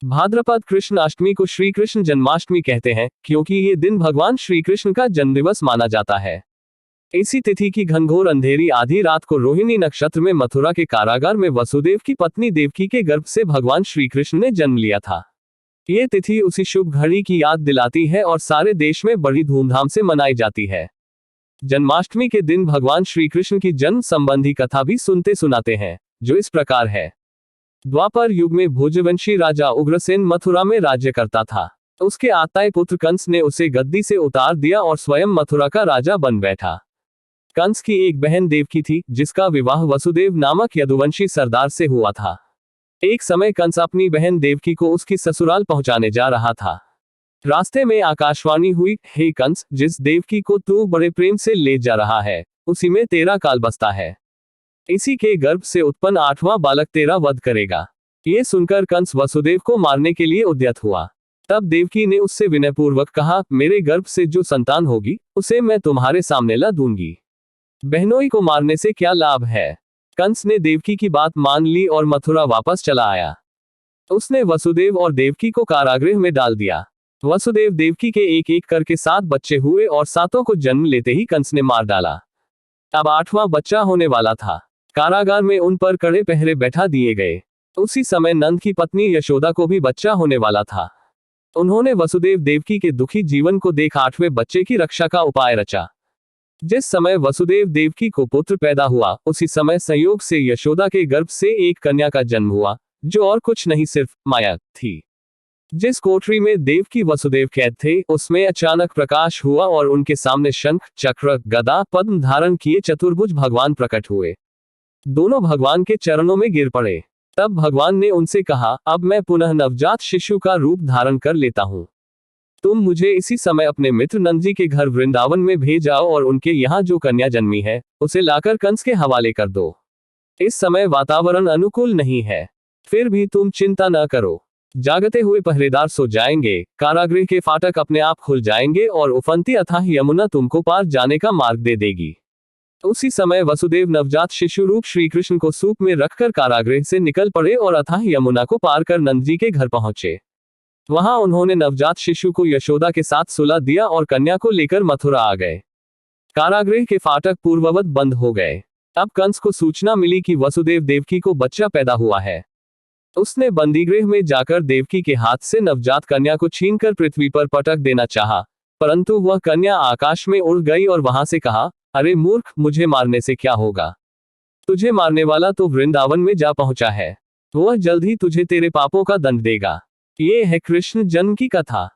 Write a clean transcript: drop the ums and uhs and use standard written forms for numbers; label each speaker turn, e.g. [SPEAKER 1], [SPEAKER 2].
[SPEAKER 1] भाद्रपद कृष्ण अष्टमी को श्री कृष्ण जन्माष्टमी कहते हैं, क्योंकि ये दिन भगवान श्री कृष्ण का जन्मदिवस माना जाता है। इसी तिथि की घनघोर अंधेरी आधी रात को रोहिणी नक्षत्र में मथुरा के कारागार में वसुदेव की पत्नी देवकी के गर्भ से भगवान श्री कृष्ण ने जन्म लिया था। ये तिथि उसी शुभ घड़ी की याद दिलाती है और सारे देश में बड़ी धूमधाम से मनाई जाती है। जन्माष्टमी के दिन भगवान श्री कृष्ण की जन्म संबंधी कथा भी सुनते सुनाते हैं, जो इस प्रकार है। द्वापर युग में भोजवंशी राजा उग्रसेन मथुरा में राज्य करता था। उसके आताए पुत्र कंस ने उसे गद्दी से उतार दिया और स्वयं मथुरा का राजा बन बैठा। कंस की एक बहन देवकी थी, जिसका विवाह वसुदेव नामक यदुवंशी सरदार से हुआ था। एक समय कंस अपनी बहन देवकी को उसकी ससुराल पहुंचाने जा रहा था। रास्ते में आकाशवाणी हुई, हे कंस, जिस देवकी को तू बड़े प्रेम से ले जा रहा है, उसी में तेरा काल बसता है। इसी के गर्भ से उत्पन्न 8वां बालक तेरा वध करेगा। ये सुनकर कंस वसुदेव को मारने के लिए उद्यत हुआ। तब देवकी ने उससे विनयपूर्वक कहा, मेरे गर्भ से जो संतान होगी, उसे मैं तुम्हारे सामने ला दूंगी। बहनोई को मारने से क्या लाभ है। कंस ने देवकी की बात मान ली और मथुरा वापस चला आया। उसने वसुदेव और देवकी को कारागृह में डाल दिया। वसुदेव देवकी के एक एक करके 7 बच्चे हुए और 7 को जन्म लेते ही कंस ने मार डाला। अब 8वां बच्चा होने वाला था। कारागार में उन पर कड़े पहरे बैठा दिए गए। उसी समय नंद की पत्नी यशोदा को भी बच्चा होने वाला था। उन्होंने वसुदेव देवकी के दुखी जीवन को देख 8वें बच्चे की रक्षा का उपाय रचा। जिस समय वसुदेव देवकी को पुत्र पैदा हुआ, उसी समय संयोग से यशोदा के गर्भ से एक कन्या का जन्म हुआ, जो और कुछ नहीं सिर्फ माया थी। जिस कोठरी में देवकी वसुदेव कैद थे, उसमें अचानक प्रकाश हुआ और उनके सामने शंख, चक्र, गदा, पद्म धारण किए चतुर्भुज भगवान प्रकट हुए। दोनों भगवान के चरणों में गिर पड़े। तब भगवान ने उनसे कहा, अब मैं पुनः नवजात शिशु का रूप धारण कर लेता हूँ। तुम मुझे इसी समय अपने मित्र नंद जी के घर वृंदावन में भेज आओ और उनके यहाँ जो कन्या जन्मी है, उसे लाकर कंस के हवाले कर दो। इस समय वातावरण अनुकूल नहीं है, फिर भी तुम चिंता न करो। जागते हुए पहरेदार सो जाएंगे, कारागृह के फाटक अपने आप खुल जाएंगे और उफनती अथाह यमुना तुमको पार जाने का मार्ग दे देगी। उसी समय वसुदेव नवजात शिशु रूप श्री कृष्ण को सूप में रखकर कारागृह से निकल पड़े और अथाह यमुना को पार कर नंद जी के घर पहुंचे। वहां उन्होंने नवजात शिशु को यशोदा के साथ सुला दिया और कन्या को लेकर मथुरा आ गए। कारागृह के फाटक पूर्ववत बंद हो गए। अब कंस को सूचना मिली कि वसुदेव देवकी को बच्चा पैदा हुआ है। उसने बंदीगृह में जाकर देवकी के हाथ से नवजात कन्या को छीनकर पृथ्वी पर पटक देना चाहा, परंतु वह कन्या आकाश में उड़ गई और वहां से कहा, अरे मूर्ख, मुझे मारने से क्या होगा। तुझे मारने वाला तो वृंदावन में जा पहुंचा है। वह जल्द ही तुझे तेरे पापों का दंड देगा। ये है कृष्ण जन्म की कथा।